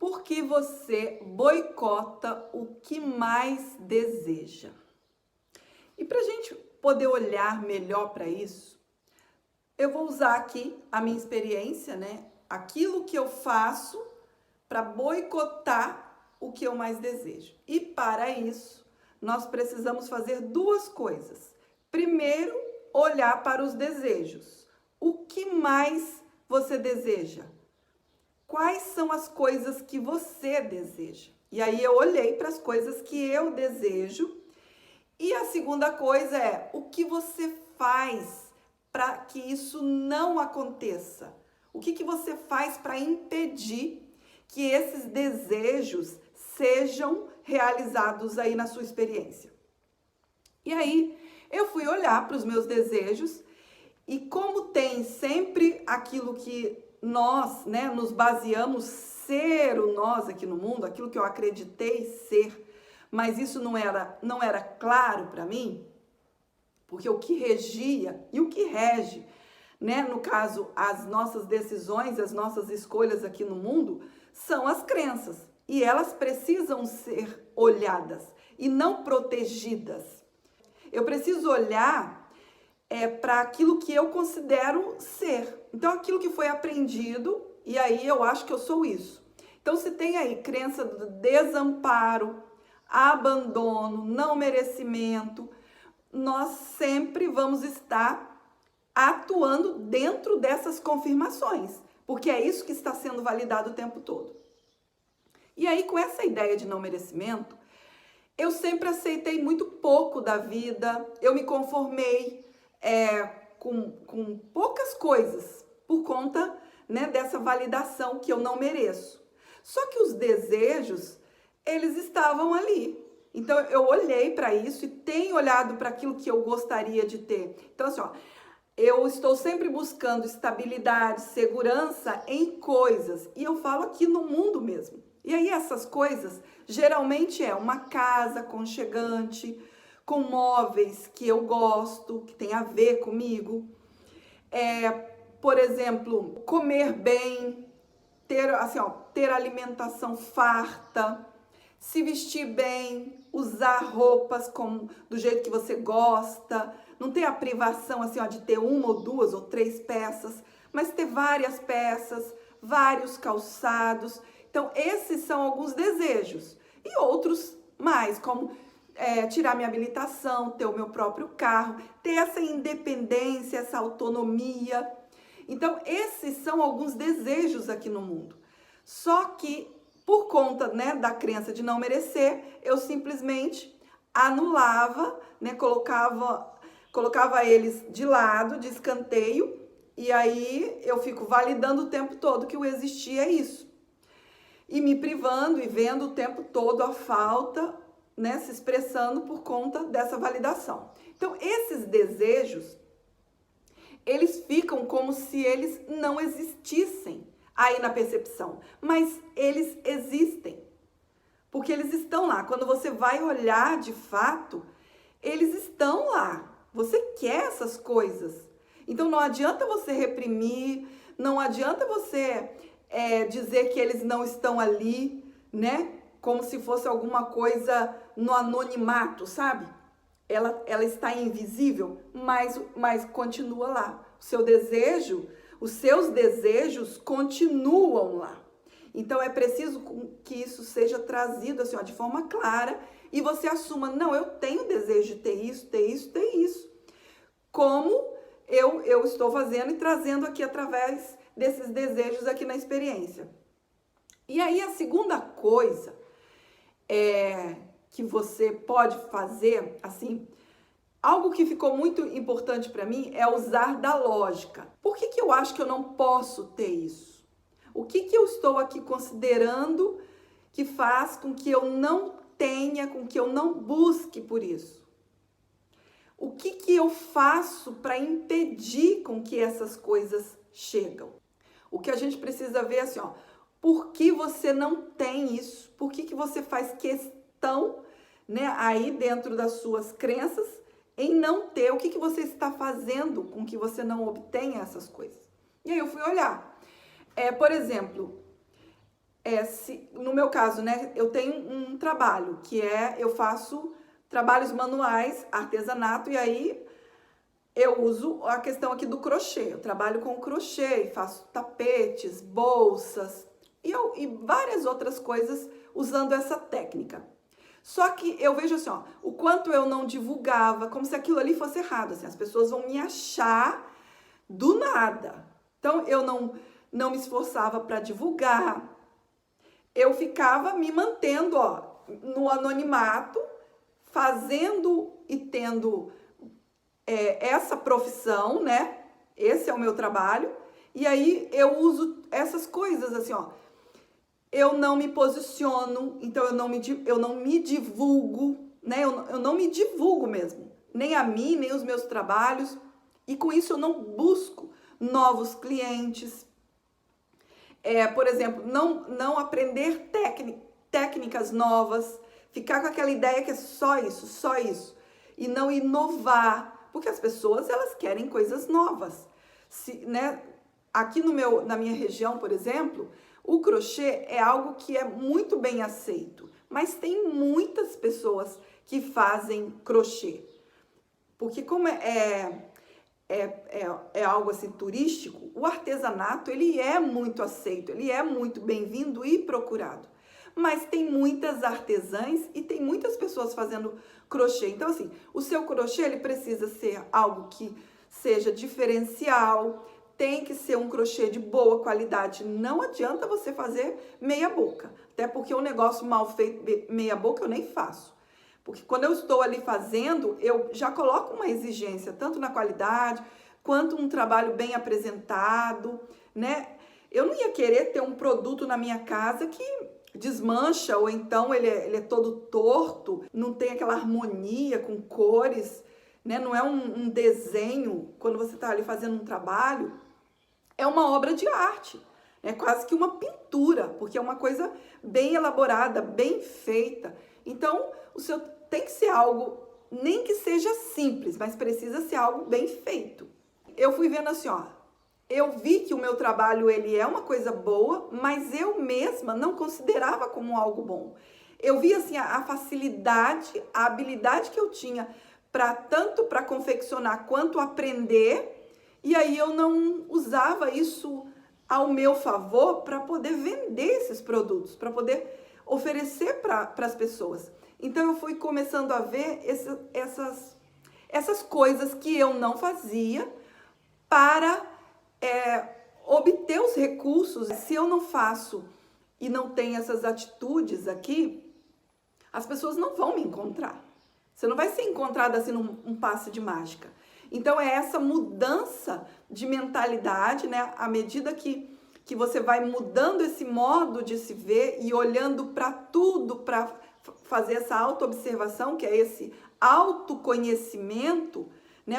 Por que você boicota o que mais deseja? E para a gente poder olhar melhor para isso, eu vou usar aqui a minha experiência, né? Aquilo que eu faço para boicotar o que eu mais desejo. E para isso, nós precisamos fazer duas coisas. Primeiro, olhar para os desejos. O que mais você deseja? Quais são as coisas que você deseja? E aí eu olhei para as coisas que eu desejo. E a segunda coisa é o que você faz para que isso não aconteça? O que você faz para impedir que esses desejos sejam realizados aí na sua experiência? E aí eu fui olhar para os meus desejos e como tem sempre aquilo que nós, né, nos baseamos ser o nós aqui no mundo, aquilo que eu acreditei ser, mas isso não era claro para mim, porque o que regia e o que rege, né, no caso, as nossas decisões, as nossas escolhas aqui no mundo, são as crenças. E elas precisam ser olhadas e não protegidas. Eu preciso olhar para aquilo que eu considero ser. Então, aquilo que foi aprendido, e aí eu acho que eu sou isso. Então, se tem aí crença do desamparo, abandono, não merecimento, nós sempre vamos estar atuando dentro dessas confirmações, porque é isso que está sendo validado o tempo todo. E aí, com essa ideia de não merecimento, eu sempre aceitei muito pouco da vida, eu me conformei com poucas coisas, por conta, né, dessa validação que eu não mereço. Só que os desejos, eles estavam ali. Então, eu olhei para isso e tenho olhado para aquilo que eu gostaria de ter. Então, assim, ó, eu estou sempre buscando estabilidade, segurança em coisas. E eu falo aqui no mundo mesmo. E aí, essas coisas, geralmente é uma casa aconchegante, com móveis que eu gosto, que tem a ver comigo. Por exemplo, comer bem, ter, assim, ó, ter alimentação farta, se vestir bem, usar roupas do jeito que você gosta, não ter a privação assim, ó, de ter uma ou duas ou três peças, mas ter várias peças, vários calçados. Então, esses são alguns desejos. E outros mais, como tirar minha habilitação, ter o meu próprio carro, ter essa independência, essa autonomia. Então, esses são alguns desejos aqui no mundo. Só que, por conta, né, da crença de não merecer, eu simplesmente anulava, né, colocava eles de lado, de escanteio, e aí eu fico validando o tempo todo que o existir é isso. E me privando e vendo o tempo todo a falta, né, se expressando por conta dessa validação. Então, esses desejos, eles ficam como se eles não existissem aí na percepção, mas eles existem, porque eles estão lá. Quando você vai olhar de fato, eles estão lá. Você quer essas coisas. Então, não adianta você reprimir, não adianta você dizer que eles não estão ali, né? Como se fosse alguma coisa no anonimato, sabe? Ela está invisível, mas continua lá. O seu desejo, os seus desejos continuam lá. Então, é preciso que isso seja trazido assim, ó, de forma clara e você assuma, não, eu tenho desejo de ter isso, ter isso, ter isso. Como eu estou fazendo e trazendo aqui através desses desejos aqui na experiência. E aí, a segunda coisa que você pode fazer, assim, algo que ficou muito importante para mim é usar da lógica. Por que eu acho que eu não posso ter isso? O que eu estou aqui considerando que faz com que eu não tenha, com que eu não busque por isso? O que eu faço para impedir com que essas coisas chegam? O que a gente precisa ver é assim, ó, por que você não tem isso? Por que você faz questão, né, aí dentro das suas crenças em não ter? O que você está fazendo com que você não obtenha essas coisas? E aí eu fui olhar. Por exemplo, no meu caso, né, eu tenho um trabalho que eu faço trabalhos manuais, artesanato, e aí eu uso a questão aqui do crochê. Eu trabalho com crochê, faço tapetes, bolsas e várias outras coisas usando essa técnica. Só que eu vejo assim, ó, o quanto eu não divulgava, como se aquilo ali fosse errado, assim, as pessoas vão me achar do nada. Então eu não me esforçava para divulgar. Eu ficava me mantendo, ó, no anonimato, fazendo e tendo essa profissão, né? Esse é o meu trabalho. E aí eu uso essas coisas assim, ó. Eu não me posiciono, então eu não me divulgo, né? Eu não me divulgo mesmo, nem a mim, nem os meus trabalhos. E com isso eu não busco novos clientes. Por exemplo, não aprender técnicas novas, ficar com aquela ideia que é só isso, e não inovar, porque as pessoas elas querem coisas novas. Né? Aqui na minha região, por exemplo, o crochê é algo que é muito bem aceito, mas tem muitas pessoas que fazem crochê, porque como é algo assim turístico, o artesanato ele é muito aceito, ele é muito bem-vindo e procurado. Mas tem muitas artesãs e tem muitas pessoas fazendo crochê. Então assim, o seu crochê ele precisa ser algo que seja diferencial, tem que ser um crochê de boa qualidade. Não adianta você fazer meia boca, até porque um negócio mal feito meia boca eu nem faço. Porque quando eu estou ali fazendo, eu já coloco uma exigência, tanto na qualidade, quanto um trabalho bem apresentado, né? Eu não ia querer ter um produto na minha casa que desmancha, ou então ele é todo torto, não tem aquela harmonia com cores, né? Não é um desenho, quando você está ali fazendo um trabalho, é uma obra de arte. É quase que uma pintura, porque é uma coisa bem elaborada, bem feita. Então, o seu tem que ser algo, nem que seja simples, mas precisa ser algo bem feito. Eu fui vendo assim, ó, eu vi que o meu trabalho ele é uma coisa boa, mas eu mesma não considerava como algo bom. Eu vi assim a facilidade, a habilidade que eu tinha tanto para confeccionar quanto aprender, e aí eu não usava isso ao meu favor para poder vender esses produtos, para poder oferecer para as pessoas. Então eu fui começando a ver essas coisas que eu não fazia para obter os recursos. Se eu não faço e não tenho essas atitudes aqui, as pessoas não vão me encontrar. Você não vai ser encontrada assim num passe de mágica. Então é essa mudança de mentalidade, né? À medida que você vai mudando esse modo de se ver e olhando para tudo, para fazer essa autoobservação, que é esse autoconhecimento, né?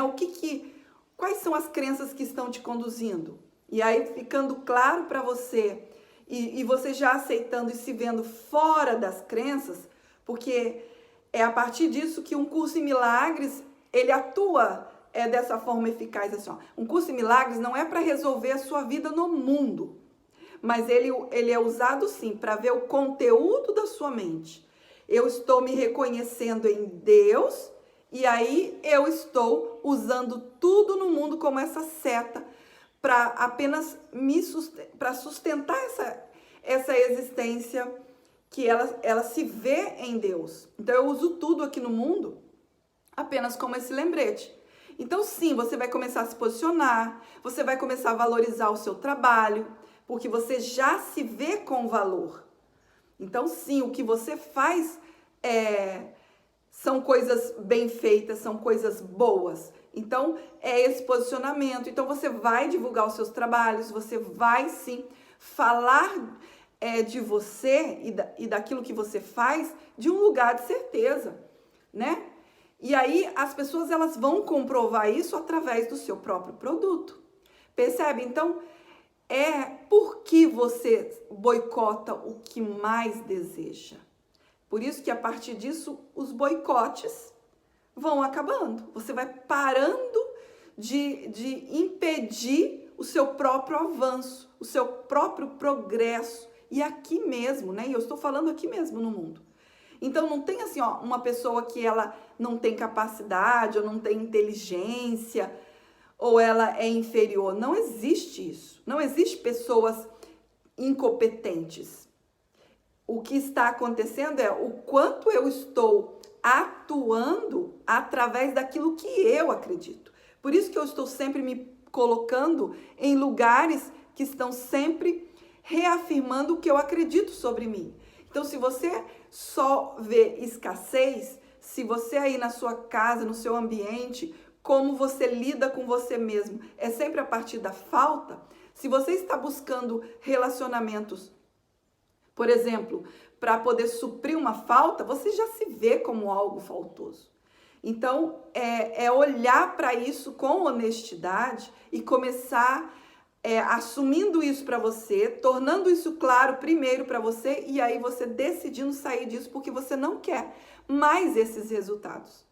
Quais são as crenças que estão te conduzindo? E aí ficando claro para você, e você já aceitando e se vendo fora das crenças, porque é a partir disso que um curso em milagres, ele atua dessa forma eficaz, assim, ó. Um curso em milagres não é para resolver a sua vida no mundo, mas ele é usado sim para ver o conteúdo da sua mente. Eu estou me reconhecendo em Deus e aí eu estou usando tudo no mundo como essa seta para apenas para sustentar essa existência que ela se vê em Deus. Então eu uso tudo aqui no mundo apenas como esse lembrete. Então sim, você vai começar a se posicionar, você vai começar a valorizar o seu trabalho, porque você já se vê com valor. Então sim, o que você faz são coisas bem feitas, são coisas boas. Então é esse posicionamento. Então você vai divulgar os seus trabalhos, você vai sim falar de você e daquilo que você faz de um lugar de certeza, né? E aí as pessoas elas vão comprovar isso através do seu próprio produto. Percebe? Então, por que você boicota o que mais deseja. Por isso que a partir disso os boicotes vão acabando. Você vai parando de impedir o seu próprio avanço, o seu próprio progresso e aqui mesmo, né? E eu estou falando aqui mesmo no mundo. Então não tem assim, ó, uma pessoa que ela não tem capacidade ou não tem inteligência ou ela é inferior. Não existe isso. Não existe pessoas incompetentes. O que está acontecendo é o quanto eu estou atuando através daquilo que eu acredito. Por isso que eu estou sempre me colocando em lugares que estão sempre reafirmando o que eu acredito sobre mim. Então, se você só vê escassez, se você aí na sua casa, no seu ambiente, como você lida com você mesmo, é sempre a partir da falta. Se você está buscando relacionamentos, por exemplo, para poder suprir uma falta, você já se vê como algo faltoso. Então, é olhar para isso com honestidade e começar assumindo isso para você, tornando isso claro primeiro para você e aí você decidindo sair disso porque você não quer mais esses resultados.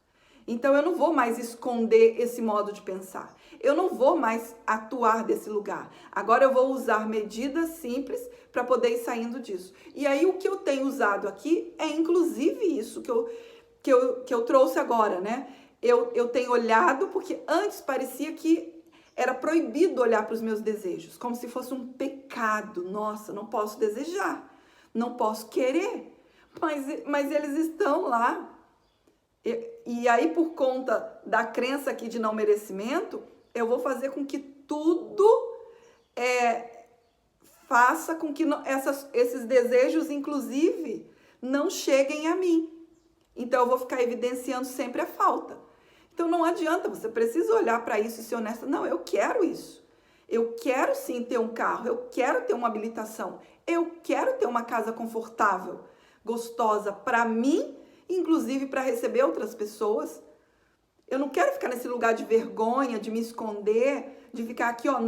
Então, eu não vou mais esconder esse modo de pensar. Eu não vou mais atuar desse lugar. Agora eu vou usar medidas simples para poder ir saindo disso. E aí, o que eu tenho usado aqui é inclusive isso que eu trouxe agora, né? Eu tenho olhado, porque antes parecia que era proibido olhar para os meus desejos, como se fosse um pecado. Nossa, não posso desejar, não posso querer, mas eles estão lá. E aí, por conta da crença aqui de não merecimento, eu vou fazer com que tudo faça com que esses desejos, inclusive, não cheguem a mim. Então, eu vou ficar evidenciando sempre a falta. Então, não adianta, você precisa olhar para isso e ser honesta. Não, eu quero isso. Eu quero sim ter um carro, eu quero ter uma habilitação, eu quero ter uma casa confortável, gostosa para mim, inclusive para receber outras pessoas. Eu não quero ficar nesse lugar de vergonha, de me esconder, de ficar aqui, ó,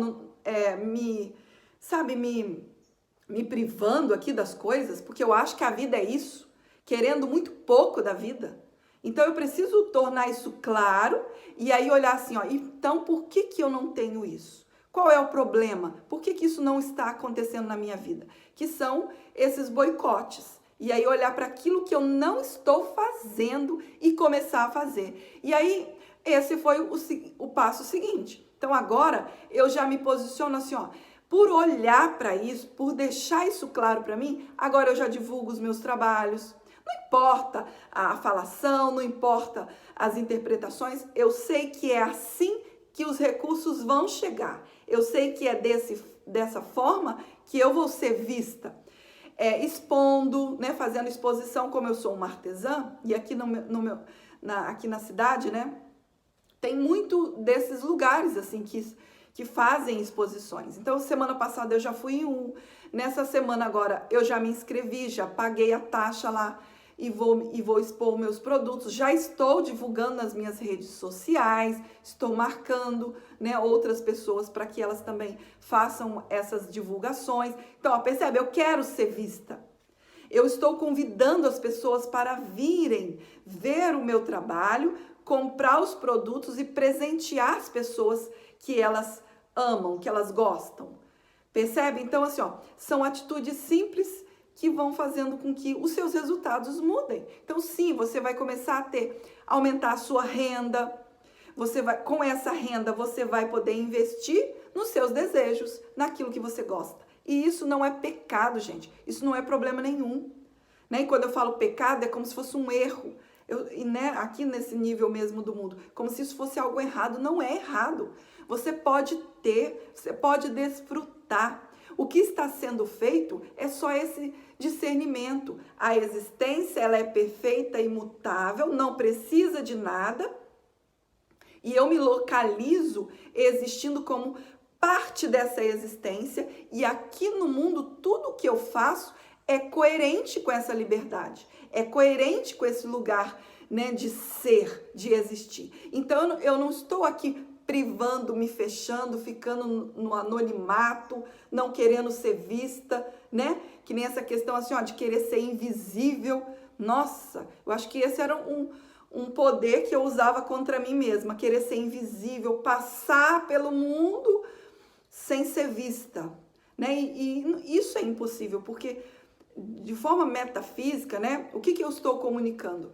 me privando aqui das coisas, porque eu acho que a vida é isso, querendo muito pouco da vida. Então, eu preciso tornar isso claro e aí olhar assim, ó, então por que eu não tenho isso? Qual é o problema? Por que isso não está acontecendo na minha vida? Que são esses boicotes. E aí olhar para aquilo que eu não estou fazendo e começar a fazer. E aí, esse foi o passo seguinte. Então, agora, eu já me posiciono assim, ó, por olhar para isso, por deixar isso claro para mim, agora eu já divulgo os meus trabalhos. Não importa a falação, não importa as interpretações, eu sei que é assim que os recursos vão chegar. Eu sei que é dessa forma que eu vou ser vista. Expondo, né, fazendo exposição, como eu sou uma artesã, e aqui aqui na cidade, né, tem muito desses lugares assim que fazem exposições. Então, semana passada eu já fui em um, nessa semana agora eu já me inscrevi, já paguei a taxa lá e vou expor meus produtos. Já estou divulgando nas minhas redes sociais, estou marcando, né, outras pessoas para que elas também façam essas divulgações. Então, ó, percebe? Eu quero ser vista. Eu estou convidando as pessoas para virem ver o meu trabalho, comprar os produtos e presentear as pessoas que elas amam, que elas gostam. Percebe? Então, assim, ó, são atitudes simples que vão fazendo com que os seus resultados mudem. Então, sim, você vai começar a aumentar a sua renda. Com essa renda, você vai poder investir nos seus desejos, naquilo que você gosta. E isso não é pecado, gente. Isso não é problema nenhum. Né? E quando eu falo pecado, é como se fosse um erro. Né, aqui nesse nível mesmo do mundo, como se isso fosse algo errado. Não é errado. Você pode desfrutar. O que está sendo feito é só esse discernimento. A existência, ela é perfeita, imutável, não precisa de nada. E eu me localizo existindo como parte dessa existência. E aqui no mundo, tudo que eu faço é coerente com essa liberdade. É coerente com esse lugar, né, de ser, de existir. Então, eu não estou aqui privando, me fechando, ficando no anonimato, não querendo ser vista, né? Que nem essa questão assim, ó, de querer ser invisível. Nossa, eu acho que esse era um poder que eu usava contra mim mesma, querer ser invisível, passar pelo mundo sem ser vista. né? E isso é impossível, porque de forma metafísica, né? O que eu estou comunicando?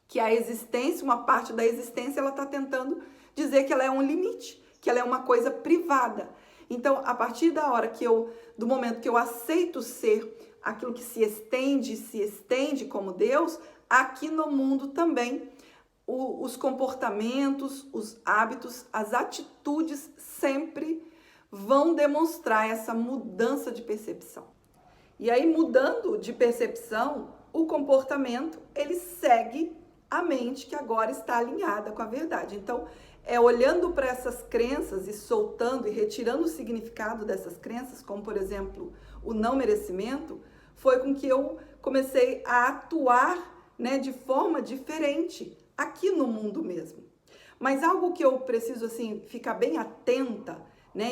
Que a existência, uma parte da existência, ela está tentando dizer que ela é um limite, que ela é uma coisa privada. Então, a partir do momento que eu aceito ser aquilo que se estende como Deus, aqui no mundo também, os comportamentos, os hábitos, as atitudes sempre vão demonstrar essa mudança de percepção. E aí, mudando de percepção, o comportamento, ele segue a mente que agora está alinhada com a verdade. Então, olhando para essas crenças e soltando e retirando o significado dessas crenças, como, por exemplo, o não merecimento, foi com que eu comecei a atuar, né, de forma diferente aqui no mundo mesmo. Mas algo que eu preciso, assim, ficar bem atenta, né,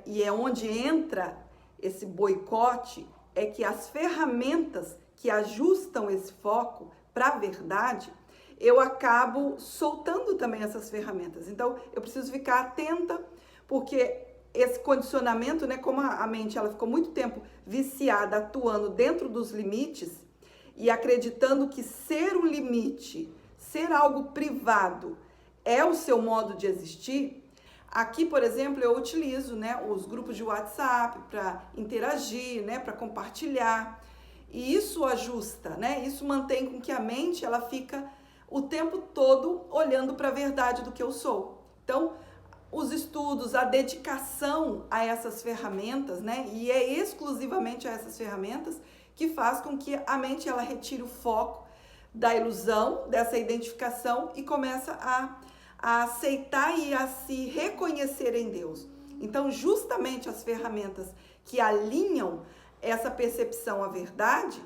e é onde entra esse boicote, é que as ferramentas que ajustam esse foco para a verdade, eu acabo soltando também essas ferramentas. Então, eu preciso ficar atenta, porque esse condicionamento, né, como a mente ela ficou muito tempo viciada, atuando dentro dos limites e acreditando que ser um limite, ser algo privado, é o seu modo de existir. Aqui, por exemplo, eu utilizo, né, os grupos de WhatsApp para interagir, né, para compartilhar. E isso ajusta, né? Isso mantém com que a mente ela fica o tempo todo olhando para a verdade do que eu sou. Então, os estudos, a dedicação a essas ferramentas, né? E é exclusivamente a essas ferramentas que faz com que a mente ela retire o foco da ilusão, dessa identificação e começa a aceitar e a se reconhecer em Deus. Então, justamente as ferramentas que alinham essa percepção à verdade,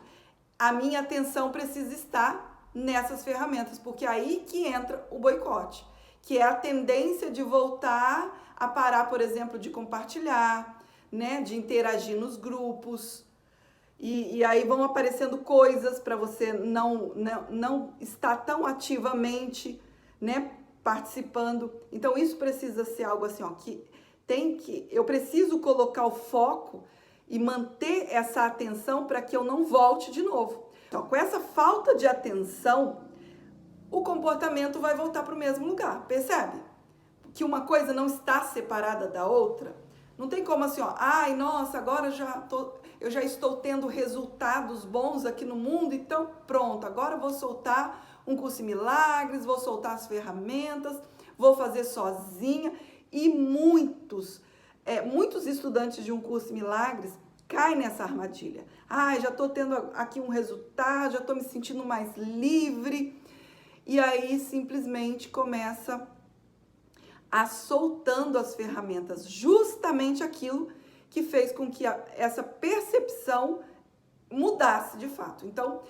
a minha atenção precisa estar nessas ferramentas, porque é aí que entra o boicote, que é a tendência de voltar a parar, por exemplo, de compartilhar, né, de interagir nos grupos, e aí vão aparecendo coisas para você não estar tão ativamente, né, participando. Então isso precisa ser algo assim, ó, eu preciso colocar o foco e manter essa atenção para que eu não volte de novo. Então, com essa falta de atenção, o comportamento vai voltar para o mesmo lugar, percebe? Que uma coisa não está separada da outra. Não tem como assim, ó, ai, nossa, agora eu já estou tendo resultados bons aqui no mundo, então pronto, agora eu vou soltar um curso em milagres, vou soltar as ferramentas, vou fazer sozinha. E muitos estudantes de um curso em milagres caem nessa armadilha. Ai, já estou tendo aqui um resultado, já estou me sentindo mais livre. E aí simplesmente começa a soltando as ferramentas, justamente aquilo que fez com que essa percepção mudasse de fato. Então,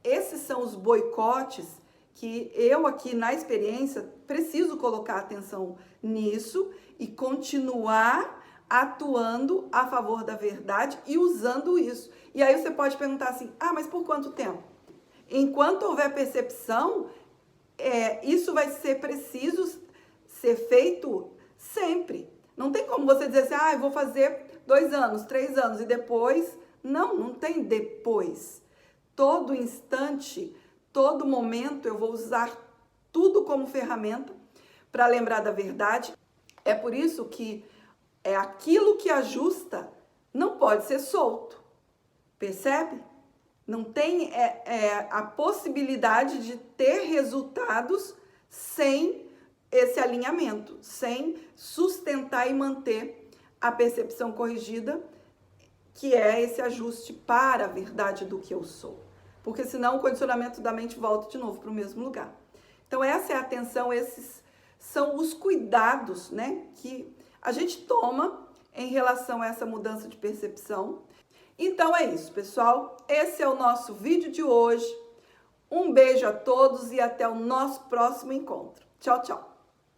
esses são os boicotes que eu aqui na experiência preciso colocar atenção nisso e continuar atuando a favor da verdade e usando isso. E aí você pode perguntar assim, mas por quanto tempo? Enquanto houver percepção, isso vai ser preciso ser feito sempre. Não tem como você dizer assim, eu vou fazer 2 anos, 3 anos e depois. Não tem depois. Todo instante, todo momento eu vou usar tudo como ferramenta para lembrar da verdade. É por isso que aquilo que ajusta não pode ser solto. Percebe? Não tem a possibilidade de ter resultados sem esse alinhamento, sem sustentar e manter a percepção corrigida, que é esse ajuste para a verdade do que eu sou. Porque senão o condicionamento da mente volta de novo para o mesmo lugar. Então essa é a atenção, esses são os cuidados, né, que a gente toma em relação a essa mudança de percepção. Então é isso, pessoal. Esse é o nosso vídeo de hoje. Um beijo a todos e até o nosso próximo encontro. Tchau, tchau.